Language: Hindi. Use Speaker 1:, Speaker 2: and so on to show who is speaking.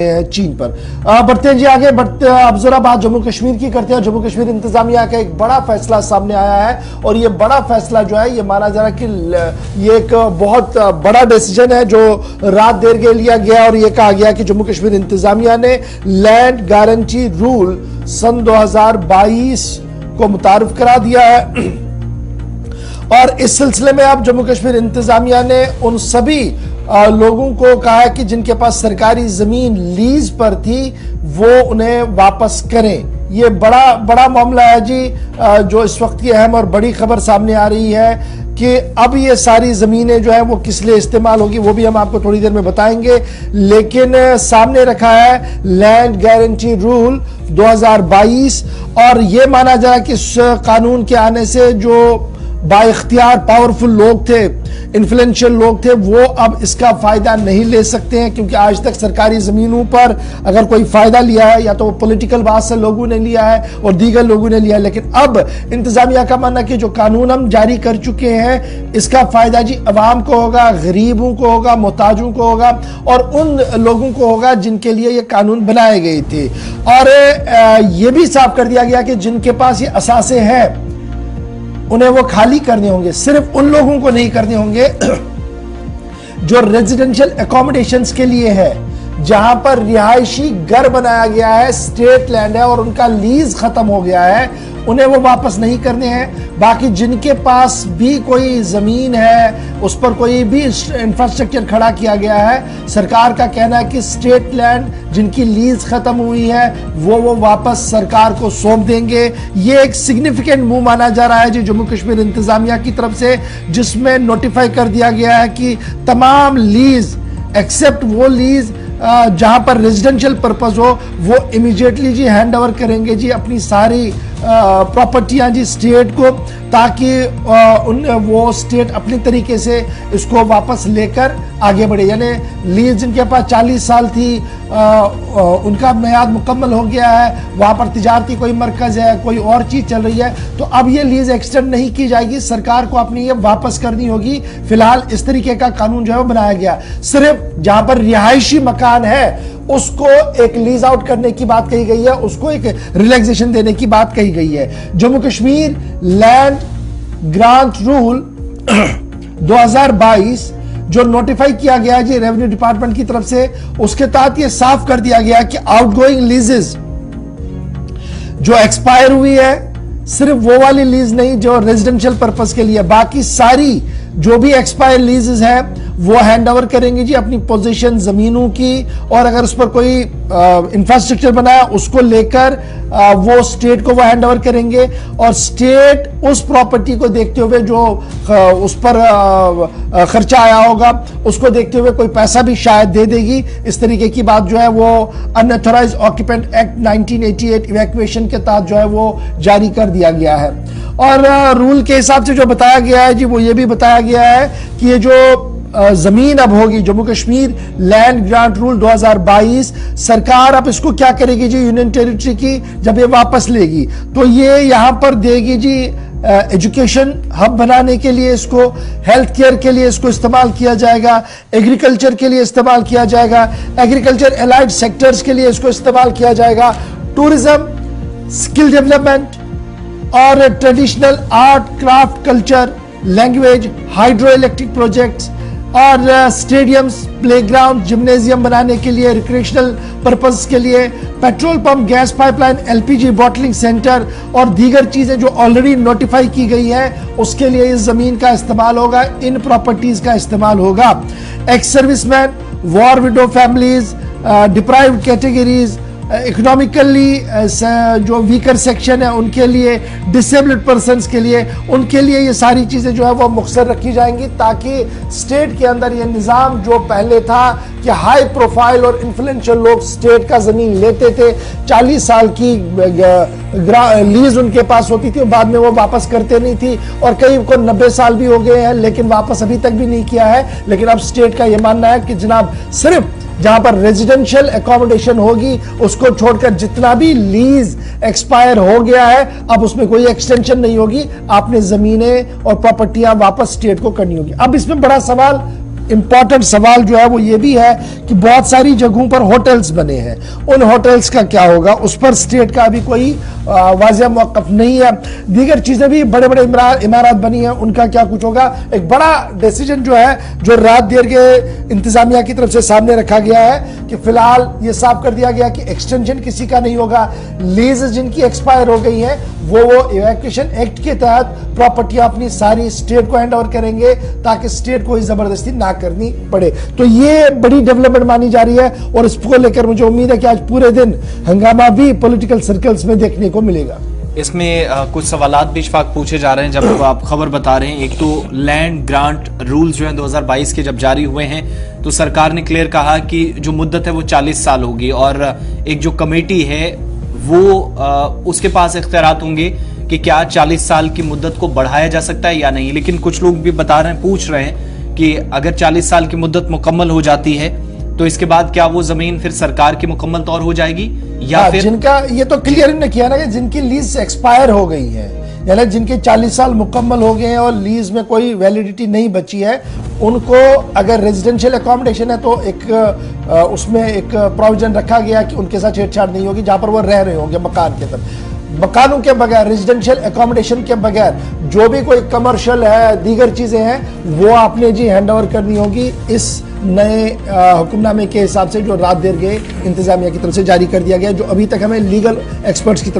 Speaker 1: चीन पर। बढ़ते हैं जी आगे, अब जरा बात जम्मू कश्मीर की करते हैं। जम्मू कश्मीर इंतजामिया का एक बड़ा फैसला सामने आया है और ये बड़ा फैसला जो है ये माना जा रहा है कि ये एक बहुत बड़ा डिसीजन है जो रात देर के लिया गया और ये कहा गया कि जम्मू कश्मीर इंतजामिया ने लैंड गारंटी रूल सन 2022 को मुतारिफ करा दिया है और इस सिलसिले में अब जम्मू कश्मीर इंतजामिया ने उन सभी लोगों को कहा है कि जिनके पास सरकारी जमीन लीज पर थी वो उन्हें वापस करें। ये बड़ा मामला है जी, जो इस वक्त की अहम और बड़ी खबर सामने आ रही है कि अब ये सारी जमीनें जो है वो किस लिए इस्तेमाल होगी वो भी हम आपको थोड़ी देर में बताएंगे। लेकिन सामने रखा है लैंड गारंटी रूल 2022 और ये माना जा रहा है कि इस कानून के आने से जो बाइख्तियार पावरफुल लोग थे, इन्फ्लुएंशियल लोग थे, वो अब इसका फायदा नहीं ले सकते हैं क्योंकि आज तक सरकारी जमीनों पर अगर कोई फायदा लिया है या तो वो पॉलिटिकल बात से लोगों ने लिया है और दीगर लोगों ने लिया है। लेकिन अब इंतजामिया का मानना कि जो कानून हम जारी कर चुके हैं इसका फायदा जी अवाम को होगा, गरीबों को होगा, मोहताजों को होगा और उन लोगों को होगा जिनके लिए ये कानून बनाए गए थे। और ये भी साफ कर दिया गया कि जिनके पास ये असासे हैं उन्हें वो खाली करने होंगे, सिर्फ उन लोगों को नहीं करने होंगे जो रेजिडेंशियल एकोमोडेशंस के लिए है, जहां पर रिहायशी घर बनाया गया है, स्टेट लैंड है और उनका लीज खत्म हो गया है, उन्हें वो वापस नहीं करने हैं। बाकी जिनके पास भी कोई जमीन है उस पर कोई भी इंफ्रास्ट्रक्चर खड़ा किया गया है, सरकार का कहना है कि स्टेट लैंड जिनकी लीज खत्म हुई है वो वापस सरकार को सौंप देंगे। ये एक सिग्निफिकेंट मूव माना जा रहा है जी जम्मू कश्मीर इंतजामिया की तरफ से, जिसमें नोटिफाई कर दिया गया है कि तमाम लीज एक्सेप्ट वो लीज जहां पर रेजिडेंशियल पर्पस हो वो इमीडिएटली जी हैंड ओवर करेंगे जी अपनी सारी प्रॉपर्टियां जी स्टेट को, ताकि वो स्टेट अपने तरीके से इसको वापस लेकर आगे बढ़े। यानी लीज जिनके पास 40 साल थी उनका मियाद मुकम्मल हो गया है, वहां पर तिजारती कोई मरकज है, कोई और चीज चल रही है, तो अब ये लीज एक्सटेंड नहीं की जाएगी, सरकार को अपनी ये वापस करनी होगी। फिलहाल इस तरीके का कानून जो है वो बनाया गया, सिर्फ जहां पर रिहायशी मकान है उसको एक लीज आउट करने की बात कही गई है, उसको एक रिलैक्सेशन देने की बात कही गई है। Jammu Kashmir land grant rule 2022 जो नोटिफाई किया गया जी रेवेन्यू डिपार्टमेंट की तरफ से, उसके तहत यह साफ कर दिया गया कि आउटगोइंग लीजेस जो एक्सपायर हुई है सिर्फ वो वाली लीज नहीं जो रेजिडेंशियल पर्पस के लिए, बाकी सारी जो भी एक्सपायर लीजेस है वो हैंड ओवर करेंगे जी अपनी पोजीशन जमीनों की, और अगर उस पर कोई इंफ्रास्ट्रक्चर बनाया उसको लेकर वो स्टेट को वो हैंड ओवर करेंगे और स्टेट उस प्रॉपर्टी को देखते हुए जो उस पर खर्चा आया होगा उसको देखते हुए कोई पैसा भी शायद दे देगी। इस तरीके की बात जो है वो अनऑथराइज्ड ऑक्यूपेंट एक्ट 1988 इवैक्यूएशन के तहत जो है वो जारी कर दिया गया है। और रूल के हिसाब से जो बताया गया है जी वो ये भी बताया गया है कि ये जो जमीन अब होगी Jammu Kashmir land grant rule 2022, सरकार अब इसको क्या करेगी जी यूनियन टेरिटरी की जब ये वापस लेगी तो ये यहां पर देगी जी एजुकेशन हब बनाने के लिए, इसको हेल्थ केयर के लिए इसको इस्तेमाल किया जाएगा, एग्रीकल्चर के लिए इस्तेमाल किया जाएगा, एग्रीकल्चर एलाइड सेक्टर्स के लिए इसको इस्तेमाल किया जाएगा, टूरिज्म, स्किल डेवलपमेंट और traditional art craft culture, language, hydro electric projects और स्टेडियम्स, प्लेग्राउंड, जिम्नेजियम बनाने के लिए, रिक्रिएशनल पर्पस के लिए, petrol pump, gas pipeline, LPG bottling centre और दीगर चीजें जो ऑलरेडी नोटिफाई की गई हैं उसके लिए इस जमीन का इस्तेमाल होगा, इन प्रॉपर्टीज का इस्तेमाल होगा। Ex serviceman, war window families, deprived categories, economically जो वीकर सेक्शन है उनके लिए, डिसेबल्ड पर्सन्स के लिए, उनके लिए ये सारी चीजें जो है वो मुख्तर रखी जाएंगी ताकि स्टेट के अंदर ये निज़ाम जो पहले था कि हाई प्रोफाइल और इन्फ्लुएंशियल लोग स्टेट का जमीन लेते थे, 40 साल की लीज उनके पास होती थी, बाद में वो वापस करते नहीं थी और कई को 90 साल भी हो गए हैं लेकिन वापस अभी तक भी नहीं किया है। लेकिन अब स्टेट का ये मानना है कि जनाब सिर्फ जहां पर रेजिडेंशियल एकोमोडेशन होगी उसको छोड़कर जितना भी लीज एक्सपायर हो गया है अब उसमें कोई एक्सटेंशन नहीं होगी, आपने जमीनें और प्रॉपर्टियां वापस स्टेट को करनी होगी। अब इसमें बड़ा सवाल इंपॉर्टेंट सवाल जो है वो ये भी है कि बहुत सारी जगहों पर होटल्स बने हैं, उन होटल्स का क्या होगा, उस पर स्टेट का अभी कोई वाज़ेह मौक़िफ़ नहीं है। दीगर चीजें भी बड़े बड़े इमारत बनी हैं, उनका क्या कुछ होगा। एक बड़ा डिसीजन जो है जो रात देर के इंतजामिया की तरफ से सामने रखा गया है कि फिलहाल ये साफ कर दिया गया कि एक्सटेंशन किसी का नहीं होगा। लीज जिनकी एक्सपायर हो गई है वो इवैक्यूएशन एक्ट के तहत प्रॉपर्टियां अपनी सारी स्टेट को हैंड ओवर करेंगे ताकि स्टेट को जबरदस्ती ना करनी पड़े। तो ये बड़ी डेवलपमेंट मानी जा रही है और इसको लेकर मुझे उम्मीद है कि आज पूरे दिन हंगामा भी पॉलिटिकल सर्कल्स में देखने को मिलेगा।
Speaker 2: इसमें कुछ सवालात भी इशफाक पूछे जा रहे हैं जब आप खबर बता रहे हैं। एक तो लैंड ग्रांट रूल्स जो हैं 2022 के जब जारी हुए हैं तो सरकार ने क्लियर कहा कि जो मुद्दत है वो 40 साल होगी और एक जो कमेटी है वो उसके पास इख्तियारात होंगे कि क्या 40 साल की मुद्दत को बढ़ाया जा सकता है या नहीं। लेकिन कुछ लोग भी बता रहे हैं, पूछ रहे हैं कि अगर 40 साल की मुद्दत मुकम्मल हो जाती है तो इसके बाद क्या वो जमीन फिर सरकार की मुकम्मल तौर हो जाएगी या फिर
Speaker 1: जिनका ये तो क्लियर ने किया ना कि जिनकी लीज एक्सपायर हो गई है, यानी जिनके 40 साल मुकम्मल हो गए हैं और लीज में कोई वैलिडिटी नहीं बची है, उनको अगर रेजिडेंशियल अकोमोडेशन है तो एक उसमें एक प्रोविजन रखा गया कि उनके साथ छेड़छाड़ नहीं होगी जहां पर वो रह रहे होंगे मकान के तरफ। मकानों के बगैर, रेजिडेंशियल अकोमोडेशन के बगैर जो भी कोई कमर्शियल है, दीगर चीजें हैं, वो आपने जी हैंड ओवर करनी होगी इस नए हुक्मनामे के हिसाब से जो रात देर के इंतजामिया की तरफ से जारी कर दिया गया, जो अभी तक हमें लीगल एक्सपर्ट्स की तरफ